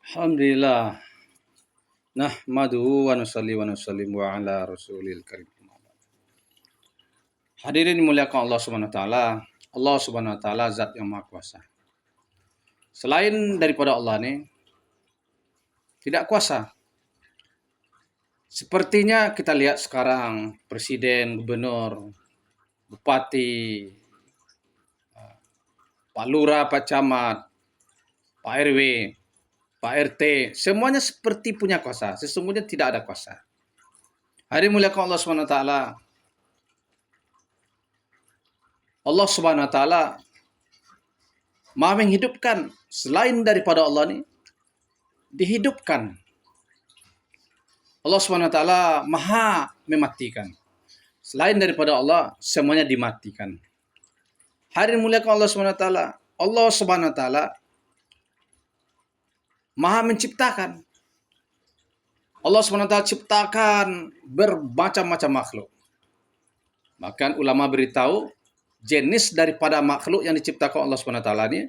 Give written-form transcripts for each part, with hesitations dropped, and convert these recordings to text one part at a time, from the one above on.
Alhamdulillah. Nahmaduhu wa nusalli wa nusallim wa ala rasulil karim. Hadirin dimuliakan Allah Subhanahu wa taala. Allah Subhanahu wa taala zat yang Maha Kuasa. Selain daripada Allah ni tidak kuasa. Sepertinya kita lihat sekarang presiden, gubernur, bupati, Pak Lurah, Pak Camat, Pak RW, Pak RT, semuanya seperti punya kuasa. Sesungguhnya tidak ada kuasa. Hadirin muliakan Allah Subhanahu wa taala. Allah Subhanahu wa taala Maha menghidupkan. Selain daripada Allah ni dihidupkan. Allah Subhanahu wa taala Maha mematikan. Selain daripada Allah semuanya dimatikan. Hadirin muliakan Allah Subhanahu wa taala. Allah Subhanahu wa taala Maha menciptakan. Allah Subhanahu wa taala ciptakan bermacam-macam makhluk. Bahkan ulama beritahu jenis daripada makhluk yang diciptakan Allah Subhanahu wa taala ni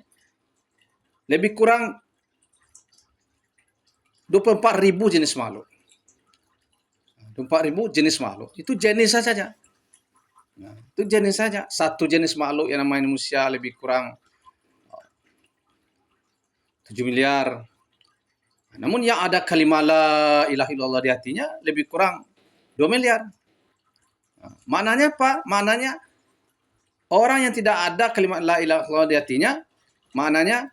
lebih kurang 24.000 jenis makhluk. 24.000 jenis makhluk. Itu jenis saja. Nah, itu jenis saja. Satu jenis makhluk yang namanya manusia lebih kurang 7 miliar. Namun yang ada kalimat la ilaha illallah di hatinya lebih kurang 2 miliar. Nah, maknanya apa? Maknanya orang yang tidak ada kalimat la ilaha illallah di hatinya, maknanya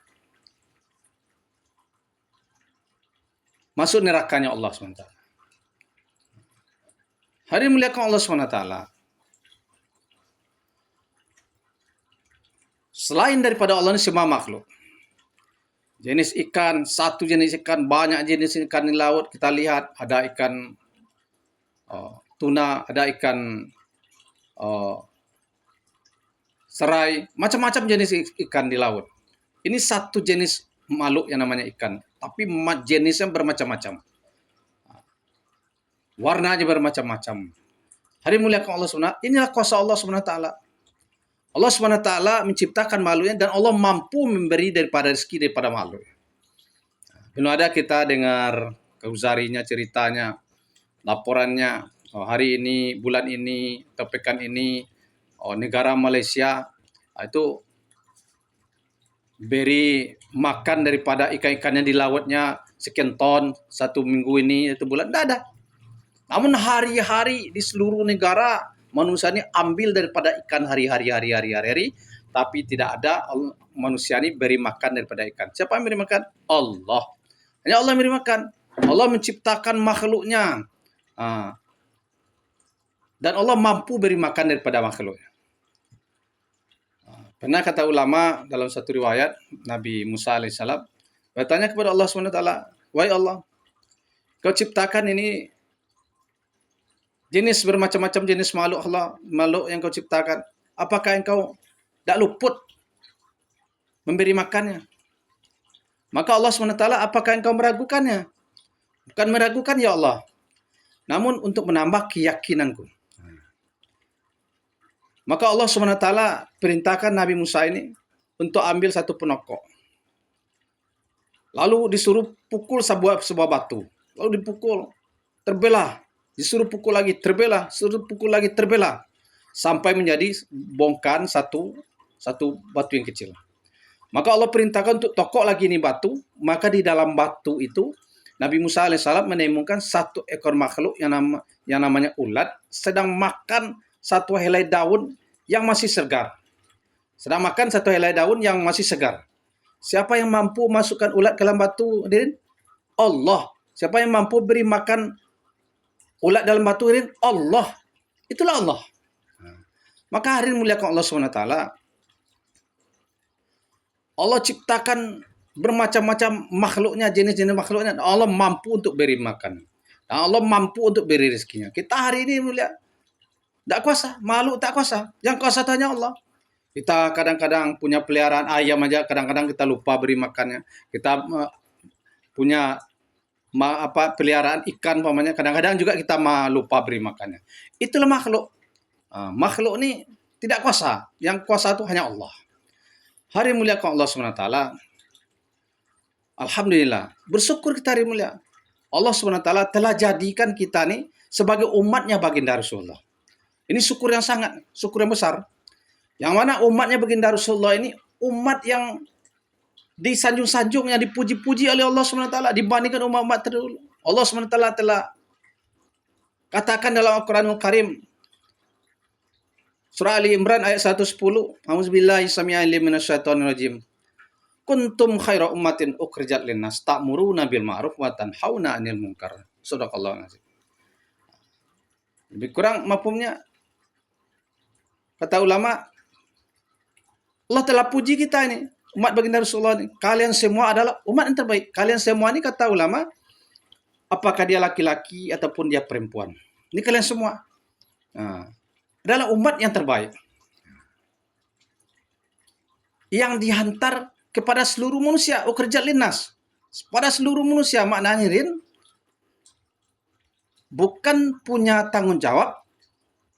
masuk nerakanya Allah SWT. Hari muliakan Allah SWT. Selain daripada Allah ini semua makhluk. Jenis ikan, satu jenis ikan, banyak jenis ikan di laut. Kita lihat ada ikan tuna, ada ikan serai, macam-macam jenis ikan di laut. Ini satu jenis makhluk yang namanya ikan. Tapi jenisnya bermacam-macam. Warnanya bermacam-macam. Hari muliakan Allah SWT. Inilah kuasa Allah SWT. Allah SWT menciptakan makhluknya dan Allah mampu memberi daripada rezeki daripada makhluk. Belum ada kita dengar kauzarinya, ceritanya, laporannya. Hari ini, bulan ini, atau pekan ini, negara Malaysia itu beri makan daripada ikan-ikannya di lautnya sekian ton satu minggu ini, itu bulan. Tidak ada. Namun hari-hari di seluruh negara manusia ini ambil daripada ikan hari-hari, tapi tidak ada manusia ini beri makan daripada ikan. Siapa yang beri makan? Allah. Hanya Allah yang beri makan. Allah menciptakan makhluknya. Dan Allah mampu beri makan daripada makhluknya. Pernah kata ulama dalam satu riwayat, Nabi Musa alaihissalam bertanya kepada Allah SWT, wahai Allah, kau ciptakan ini jenis bermacam-macam jenis makhluk Allah, makhluk yang kau ciptakan. Apakah engkau tak luput memberi makannya? Maka Allah SWT, apakah engkau meragukannya? Bukan meragukan ya Allah, namun untuk menambah keyakinanku. Maka Allah SWT perintahkan Nabi Musa ini untuk ambil satu penokok. Lalu disuruh pukul sebuah batu. Lalu dipukul, terbelah. Disuruh pukul lagi, terbelah. Disuruh pukul lagi, terbelah. Sampai menjadi bongkahan satu batu yang kecil. Maka Allah perintahkan untuk tokok lagi ini batu. Maka di dalam batu itu, Nabi Musa alaihissalam menemukan satu ekor makhluk yang namanya ulat. Sedang makan satu helai daun yang masih segar. Sedang makan satu helai daun yang masih segar. Siapa yang mampu masukkan ulat ke dalam batu? Allah. Siapa yang mampu beri makan ulat dalam batu? Allah. Itulah Allah. Maka hari muliakan Allah SWT. Allah ciptakan bermacam-macam makhluknya, jenis-jenis makhluknya. Allah mampu untuk beri makan. Allah mampu untuk beri rezekinya. Kita hari ini mulia tak kuasa, makhluk tak kuasa. Yang kuasa hanya Allah. Kita kadang-kadang punya peliharaan ayam aja, kadang-kadang kita lupa beri makannya. Kita punya peliharaan ikan pamannya, kadang-kadang juga kita lupa beri makannya. Itulah makhluk. Makhluk ini tidak kuasa. Yang kuasa itu hanya Allah. Hari muliakan Allah SWT. Alhamdulillah. Bersyukur kita hari mulia. Allah SWT telah jadikan kita nih sebagai umatnya baginda Rasulullah. Ini syukur yang besar. Yang mana umatnya baginda Rasulullah ini umat yang disanjung-sanjung, yang dipuji-puji oleh Allah SWT dibandingkan umat-umat terdahulu. Allah SWT telah katakan dalam Al-Quranul Karim, Surah Ali Imran ayat 110, A'udzubillahi samii'al minasyaitonir rajim. Kuntum khaira ummatin ukhrijat linnas ta'muruna bil ma'ruf wa tanhauna 'anil munkar. Shadaqallahu azim. Lebih kurang mafhumnya, kata ulama, Allah telah puji kita ini, umat baginda Rasulullah ini. Kalian semua adalah umat yang terbaik. Kalian semua ini, kata ulama, apakah dia laki-laki ataupun dia perempuan. Ini kalian semua adalah umat yang terbaik. Yang dihantar kepada seluruh manusia, ukhrijat linnas. Pada seluruh manusia, maknanya Rin, bukan punya tanggung jawab,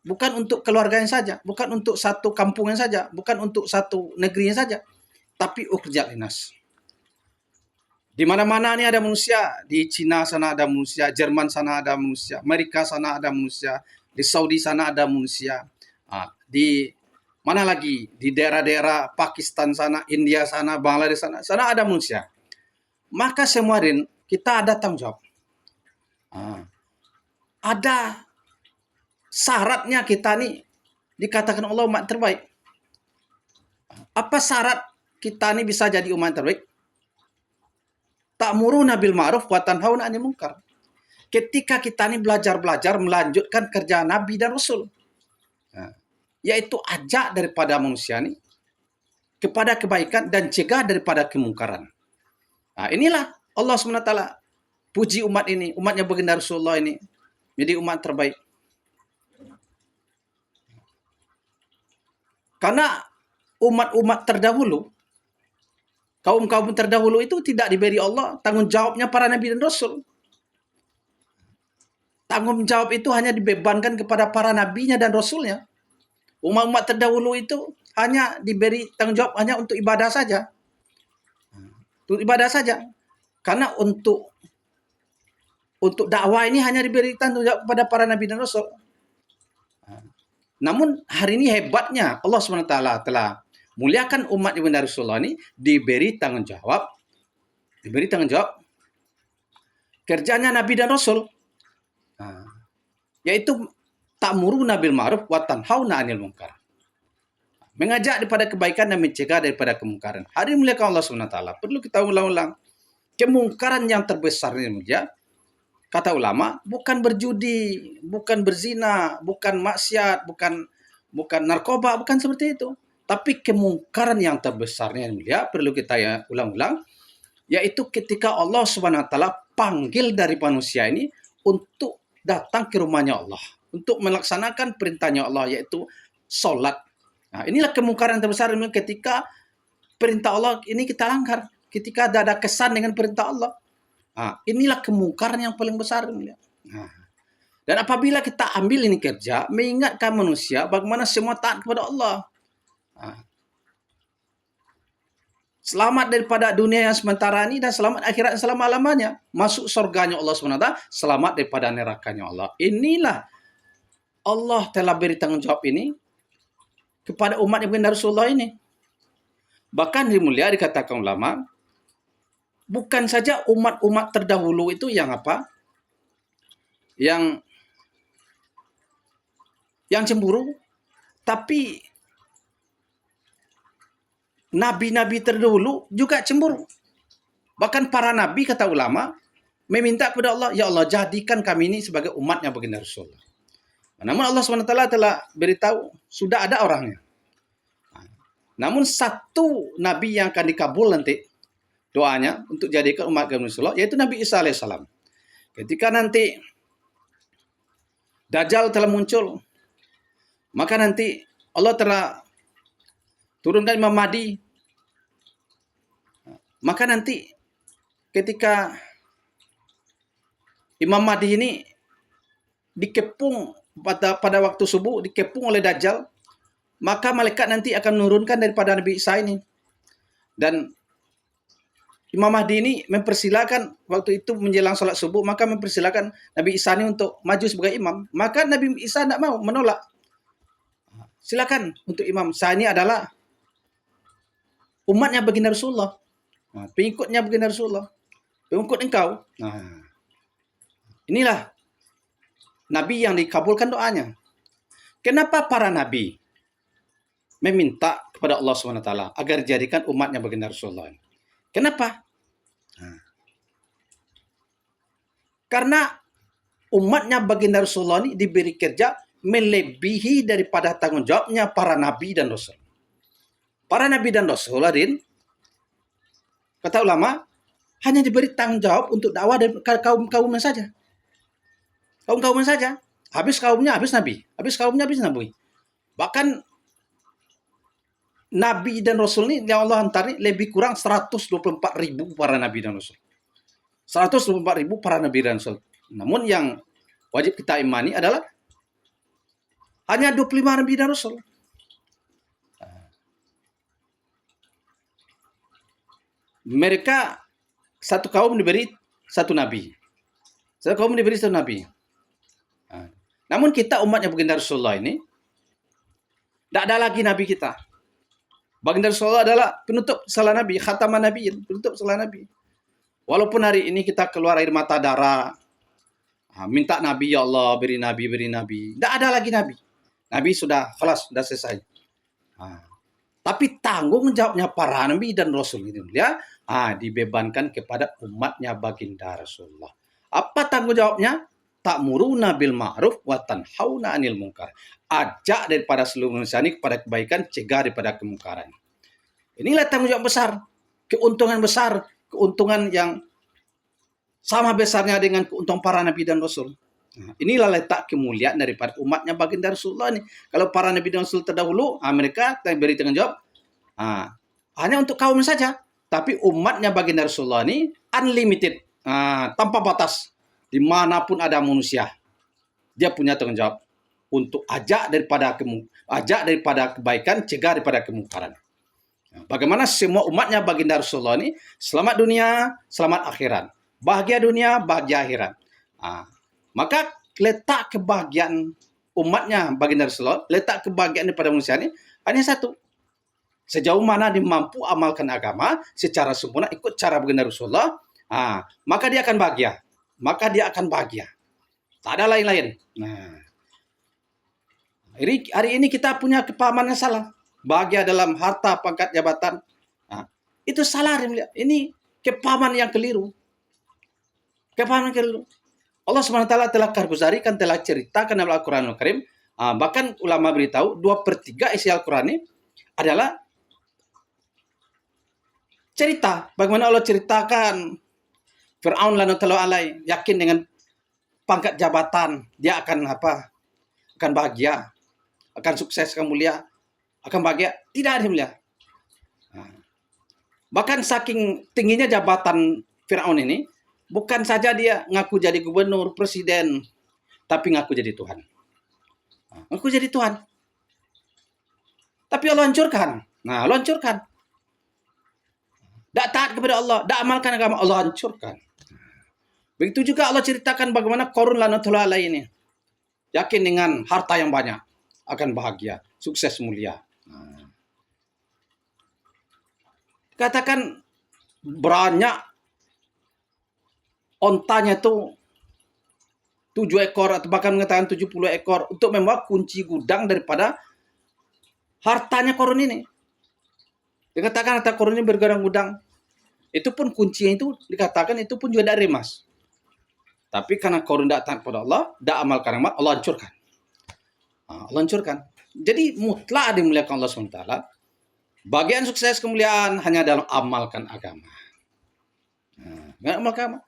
bukan untuk keluarganya saja, bukan untuk satu kampungnya saja, bukan untuk satu negerinya saja, tapi ukhrijat linnas. Di mana-mana ini ada manusia, di Cina sana ada manusia, Jerman sana ada manusia, Amerika sana ada manusia, di Saudi sana ada manusia, di mana lagi, di daerah-daerah Pakistan sana, India sana, Bangladesh sana ada manusia. Maka semua kita ada tanggung jawab. Ada syaratnya kita nih dikatakan Allah umat terbaik. Apa syarat kita nih bisa jadi umat terbaik? Ta'muruna bil ma'ruf wa tanhauna 'anil munkar. Ketika kita nih belajar melanjutkan kerja Nabi dan Rasul, yaitu ajak daripada manusia ini kepada kebaikan dan cegah daripada kemungkaran. Inilah Allah SWT puji umat ini, umatnya baginda Rasulullah ini menjadi umat terbaik. Karena umat-umat terdahulu, kaum-kaum terdahulu itu tidak diberi Allah tanggung jawabnya para Nabi dan Rasul. Tanggung jawab itu hanya dibebankan kepada para nabinya dan rasulnya. Umat-umat terdahulu itu hanya diberi tanggung jawab hanya untuk ibadah saja. Untuk ibadah saja. Karena untuk dakwah ini hanya diberi tanggung jawab kepada para nabi dan rasul. Namun hari ini hebatnya Allah SWT telah muliakan umat baginda Rasulullah ini diberi tanggung jawab kerjanya nabi dan rasul, yaitu ta'muruna bil ma'ruf wa tanhauna 'anil munkar. Mengajak daripada kebaikan dan mencegah daripada kemungkaran. Hari ini muliakan Allah SWT. Perlu kita ulang-ulang. Kemungkaran yang terbesar ini kata ulama, bukan berjudi, bukan berzina, bukan maksiat, bukan narkoba, bukan seperti itu. Tapi kemungkaran yang terbesarnya perlu kita ulang-ulang, yaitu ketika Allah SWT panggil dari manusia ini untuk datang ke rumahnya Allah, untuk melaksanakan perintahnya Allah, yaitu sholat. Inilah kemungkaran terbesar ketika perintah Allah ini kita langgar, ketika ada kesan dengan perintah Allah. Inilah kemungkaran yang paling besar. Dan apabila kita ambil ini kerja, mengingatkan manusia bagaimana semua taat kepada Allah. Selamat daripada dunia yang sementara ini dan selamat akhirat yang selama-lamanya. Masuk surganya Allah SWT, selamat daripada nerakanya Allah. Inilah Allah telah beri tanggung jawab ini kepada umat yang baginda Rasulullah ini. Bahkan di mulia dikatakan ulama, bukan saja umat-umat terdahulu itu yang yang cemburu, tapi nabi-nabi terdahulu juga cemburu. Bahkan para nabi, kata ulama, meminta kepada Allah, ya Allah jadikan kami ini sebagai umatnya baginda Rasulullah. Namun Allah SWT telah beritahu, sudah ada orangnya. Namun satu nabi yang akan dikabul nanti doanya untuk jadikan umat Rasulullah, yaitu Nabi Isa alaihissalam. Ketika nanti Dajjal telah muncul, maka nanti Allah telah turunkan Imam Mahdi. Maka nanti ketika Imam Mahdi ini dikepung pada waktu subuh, dikepung oleh Dajjal, maka malaikat nanti akan menurunkan daripada Nabi Isa ini. Dan Imam Mahdi ini mempersilakan waktu itu menjelang sholat subuh, maka mempersilakan Nabi Isa ini untuk maju sebagai imam. Maka Nabi Isa tidak mau, menolak. Silakan untuk imam. Saya ini adalah umatnya baginda Rasulullah. Pengikutnya baginda Rasulullah. Pengikut engkau. Inilah Nabi yang dikabulkan doanya. Kenapa para Nabi meminta kepada Allah SWT agar jadikan umatnya baginda Rasulullah? Kenapa? Karena umatnya baginda Rasulullah ini diberi kerja melebihi daripada tanggung jawabnya para Nabi dan Rasul. Para Nabi dan Rasul, kata ulama, hanya diberi tanggung jawab untuk dakwah dari kaum-kaumnya saja. Kaum-kaumnya saja. Habis kaumnya, habis Nabi. Habis kaumnya, habis Nabi. Bahkan Nabi dan Rasul ini yang Allah hantar ini lebih kurang 124.000 para Nabi dan Rasul. 124.000 para Nabi dan Rasul. Namun yang wajib kita imani adalah hanya 25 Nabi dan Rasul. Mereka satu kaum diberi satu Nabi. Satu kaum diberi satu Nabi. Namun kita umatnya baginda Rasulullah ini tidak ada lagi Nabi kita. Baginda Rasulullah adalah penutup salah Nabi, khataman Nabi, penutup salah Nabi. Walaupun hari ini kita keluar air mata darah, minta Nabi, ya Allah, beri Nabi, beri Nabi. Tidak ada lagi Nabi. Nabi sudah kelas, sudah selesai. Tapi tanggung jawabnya para Nabi dan Rasul itu ya, dibebankan kepada umatnya baginda Rasulullah. Apa tanggung jawabnya? Ta'muruna bil ma'ruf wa tanhauna 'anil munkar. Ajak daripada seluruh manusia ini kepada kebaikan, cegah daripada kemungkaran. Inilah tanggung jawab besar, keuntungan besar, keuntungan yang sama besarnya dengan keuntungan para Nabi dan Rasul. Inilah letak kemuliaan daripada umatnya baginda Rasulullah ini. Kalau para Nabi dan Rasul terdahulu, mereka beri tanggung jawab hanya untuk kaum saja. Tapi umatnya baginda Rasulullah ini unlimited, tanpa batas. Dimanapun ada manusia, dia punya tanggung jawab untuk ajak daripada kebaikan, cegah daripada kemungkaran. Bagaimana semua umatnya baginda Rasulullah ini selamat dunia, selamat akhirat. Bahagia dunia, bahagia akhirat. Maka letak kebahagiaan umatnya baginda Rasulullah, letak kebahagiaan daripada manusia ini hanya satu. Sejauh mana dia mampu amalkan agama secara sempurna, ikut cara baginda Rasulullah, maka dia akan bahagia. Maka dia akan bahagia. Tak ada lain-lain. Hari ini kita punya kepahaman yang salah. Bahagia dalam harta, pangkat, jabatan. Itu salah. Ini kepahaman yang keliru. Kepahaman yang keliru. Allah SWT telah karguzarikan, telah ceritakan dalam Al-Quran Al-Karim. Bahkan ulama beritahu 2/3 isi Al-Quran ini adalah cerita. Bagaimana Allah ceritakan Fir'aun lanatullah alaih, yakin dengan pangkat jabatan, dia akan akan bahagia, akan sukses, akan mulia, akan bahagia. Tidak ada mulia. Bahkan saking tingginya jabatan Fir'aun ini, bukan saja dia ngaku jadi gubernur, presiden, tapi ngaku jadi Tuhan. Ngaku jadi Tuhan. Tapi Allah hancurkan. Allah hancurkan. Tak taat kepada Allah, tak amalkan agama, Allah hancurkan. Begitu juga Allah ceritakan bagaimana Qarun lanatullah alaih ini yakin dengan harta yang banyak akan bahagia, sukses, mulia. Katakan banyak ontanya itu 7 ekor atau bahkan mengatakan 70 ekor untuk membawa kunci gudang daripada hartanya Qarun ini. Dikatakan harta Qarun ini bergudang-gudang. Itu pun kuncinya itu dikatakan itu pun juga dari emas. Tapi karena Qarun tidak taat kepada Allah, tidak amalkan agama, Allah hancurkan. Allah hancurkan. Jadi mutlak dimuliakan Allah SWT. Bagian sukses kemuliaan hanya dalam amalkan agama. Amalkan agama.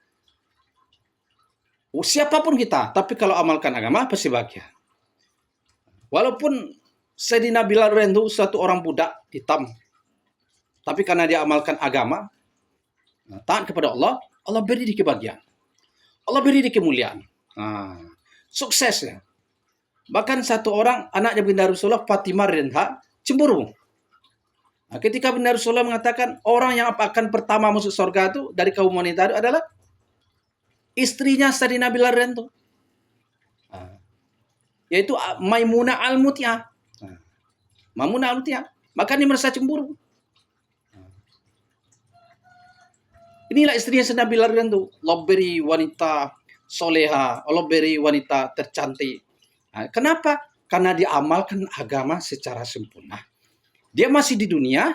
Siapapun kita, tapi kalau amalkan agama pasti bahagia. Walaupun Sayyidina Bilal itu satu orang budak hitam, tapi karena dia amalkan agama, taat kepada Allah, Allah beri dia kebahagiaan. Allah beri dia kemuliaan. Sukses ya. Bahkan satu orang anaknya baginda Rasulullah, Fatimah Rinha, cemburu. Nah, ketika benar Rasulullah mengatakan orang yang akan pertama masuk surga itu dari kaum wanita itu adalah istrinya Sayyidina Bilal itu, yaitu Maimunah Al-Mutiah. Maimunah Al-Mutiah. Maka dia merasa cemburu. Inilah istrinya Sayyidina Bilal itu. Allah beri wanita soleha, Allah beri wanita tercantik. Nah, kenapa? Karena dia amalkan agama secara sempurna. Dia masih di dunia,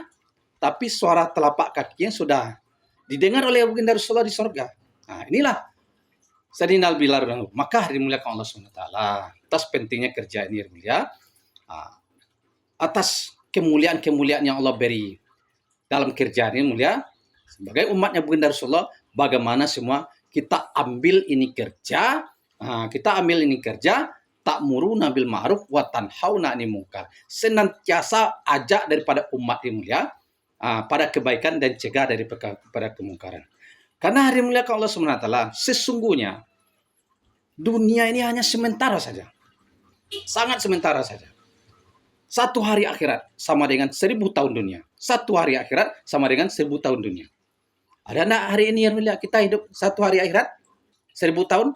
tapi suara telapak kakinya sudah didengar oleh baginda Rasulullah di sorga. Nah, inilah Sayyidina Bilal. Maka dimuliakan Allah SWT. Atas pentingnya kerja ini, mulia. Atas kemuliaan-kemuliaan yang Allah beri dalam kerjaan ini, mulia. Sebagai umatnya baginda Rasulullah, bagaimana semua kita ambil ini kerja, ta'muruna bil ma'ruf wa tanhauna 'anil munkar. Senantiasa ajak daripada umat ini, mulia, pada kebaikan dan cegah daripada kemungkaran. Karena hari mulia Allah SWT, sesungguhnya dunia ini hanya sementara saja. Sangat sementara saja. Satu hari akhirat sama dengan 1000 tahun dunia. Satu hari akhirat sama dengan 1000 tahun dunia. Ada enggak hari ini yang mulia kita hidup satu hari akhirat 1000 tahun?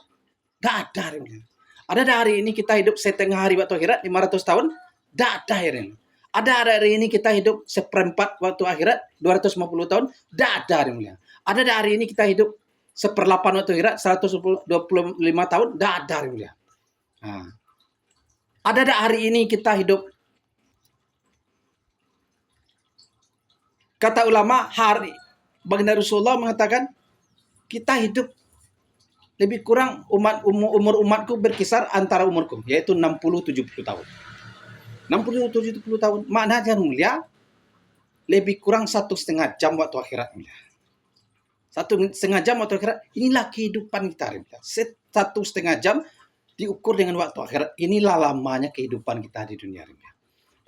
Enggak ada hari mulia. Ada enggak hari ini kita hidup setengah hari waktu akhirat 500 tahun? Enggak ada hari ini. Ada hari ini kita hidup seperempat waktu akhirat 250 tahun? Enggak ada hari mulia. Ada hari ini kita hidup seperlapan waktu akhirat 125 tahun? Enggak ada hari mulia. Nah. Ada hari ini kita hidup, kata ulama, hari baginda Rasulullah mengatakan kita hidup lebih kurang umur umatku berkisar antara umurku, yaitu 60-70 tahun. 60-70 tahun. Maknanya mulia lebih kurang 1,5 jam waktu akhirat, mulia. 1,5 jam waktu akhirat. Inilah kehidupan kita, mulia. 1,5 jam diukur dengan waktu akhirat. Inilah lamanya kehidupan kita di dunia, mulia.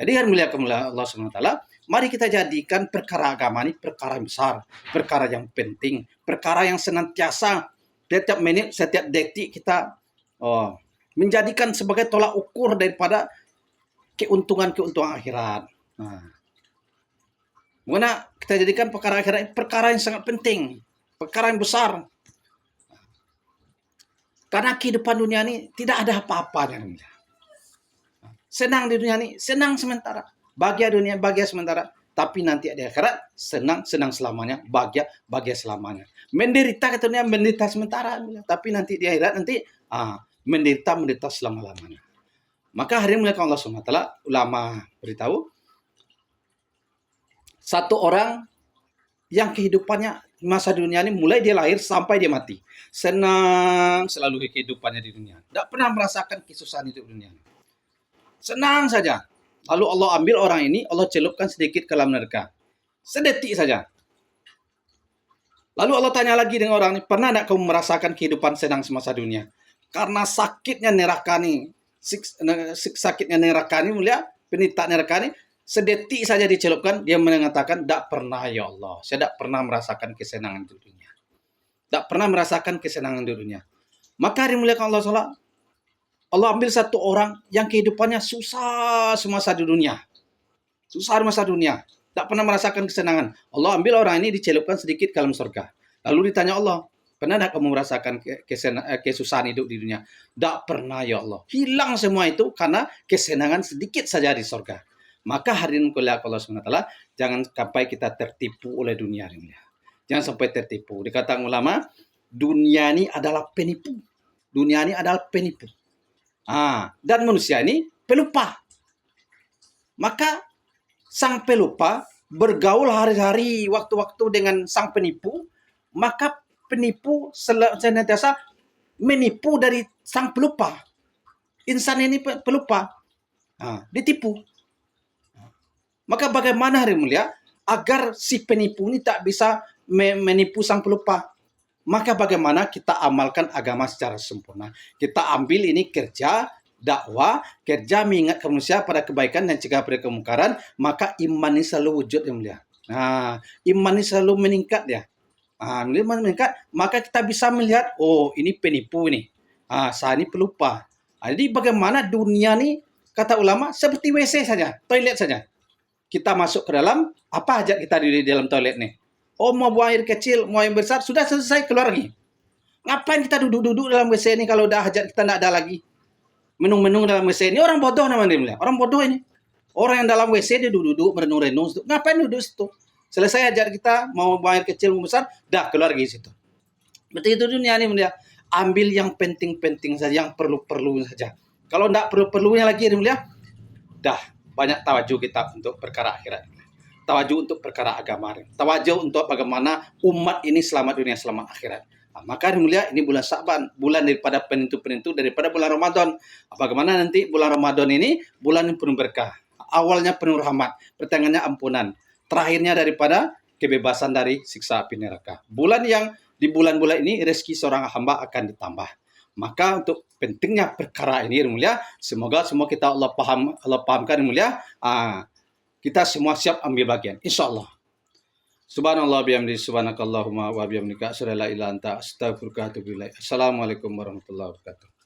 Jadi yang mulia Allah SWT, mari kita jadikan perkara agama ini perkara yang besar, perkara yang penting, perkara yang senantiasa setiap menit, setiap detik kita menjadikan sebagai tolak ukur daripada keuntungan-keuntungan akhirat. Bagaimana kita jadikan perkara akhirat perkara yang sangat penting, perkara yang besar. Karena kehidupan dunia ini tidak ada apa-apanya. Senang di dunia ini, senang sementara. Bahagia dunia, bahagia sementara. Tapi nanti di akhirat, senang selamanya, bahagia selamanya. Menderita kata dunia, menderita sementara. Tapi nanti di akhirat, nanti menderita selama-lamanya. Maka hari ini Allah SWT, ulama beritahu, satu orang yang kehidupannya masa dunia ini mulai dia lahir sampai dia mati. Senang selalu kehidupannya di dunia. Tidak pernah merasakan kesusahan hidup dunia. Senang saja. Lalu Allah ambil orang ini, Allah celupkan sedikit ke dalam neraka. Sedetik saja. Lalu Allah tanya lagi dengan orang ini, pernah tidak kamu merasakan kehidupan senang semasa dunia? Karena sakitnya neraka ini, sakitnya neraka ini, mulia, penita neraka ini, sedetik saja dicelupkan, dia mengatakan, tidak pernah ya Allah. Saya tidak pernah merasakan kesenangan di dunia. Tidak pernah merasakan kesenangan di dunia. Maka dimuliakan Allah SWT, Allah ambil satu orang yang kehidupannya susah semasa di dunia. Susah masa dunia. Tak pernah merasakan kesenangan. Allah ambil orang ini dicelupkan sedikit ke dalam surga. Lalu ditanya Allah, pernah tak kamu merasakan kesusahan hidup di dunia? Tak pernah ya Allah. Hilang semua itu karena kesenangan sedikit saja di surga. Maka hari ini kuliah Allah SWT, jangan sampai kita tertipu oleh dunia ini. Jangan sampai tertipu. Dikatakan ulama, dunia ini adalah penipu. Dunia ini adalah penipu. Dan manusia ini pelupa. Maka sang pelupa bergaul hari-hari, waktu-waktu dengan sang penipu, maka penipu senantiasa menipu dari sang pelupa. Insan ini pelupa, ditipu. Maka bagaimana hari mulia agar si penipu ini tak bisa menipu sang pelupa? Maka bagaimana kita amalkan agama secara sempurna? Kita ambil ini kerja, dakwah, kerja mengingat manusia pada kebaikan dan cegah pada kemungkaran, maka iman ini selalu wujud yang mulia. Iman ini selalu meningkat ya. Meningkat, maka kita bisa melihat, oh ini penipu ini. Saya ini pelupa. Jadi bagaimana dunia ini, kata ulama, seperti WC saja, toilet saja. kita masuk ke dalam, apa hajat kita di dalam toilet nih? Oh, mau buang air kecil, mau yang besar, sudah selesai, keluar lagi. Ngapain kita duduk-duduk dalam WC ini kalau udah hajat kita tidak ada lagi? Menung-menung dalam WC ini, orang bodoh namanya. Orang bodoh ini. Orang yang dalam WC dia duduk-duduk, merenung-renung. Ngapain duduk situ? Selesai hajat kita, mau buang air kecil, mau besar, dah keluar lagi situ. Berarti itu dunia ini, mulia. Ambil yang penting-penting saja, yang perlu-perlu saja. Kalau tidak perlu-perlunya lagi, mulia, dah banyak tawajuh kita untuk perkara akhirat. Tawajuh untuk perkara agama. Tawajuh untuk bagaimana umat ini selamat dunia, selamat akhirat. Nah, maka mulia, ini bulan Sya'ban, bulan daripada penentu-penentu daripada bulan Ramadan. Bagaimana nanti bulan Ramadan ini bulan yang penuh berkah. Awalnya penuh rahmat, pertengahannya ampunan, terakhirnya daripada kebebasan dari siksa api neraka. Bulan yang di bulan-bulan ini rezeki seorang hamba akan ditambah. Maka untuk pentingnya perkara ini mulia, semoga semua kita Allah pahamkan mulia. Kita semua siap ambil bagian, insyaallah. Subhanallah bihamdi, subhanakallahumma wa bihamdika, asyhadu an la ilaha illa anta, astaghfiruka wa atubu ilaik. Assalamualaikum warahmatullahi wabarakatuh.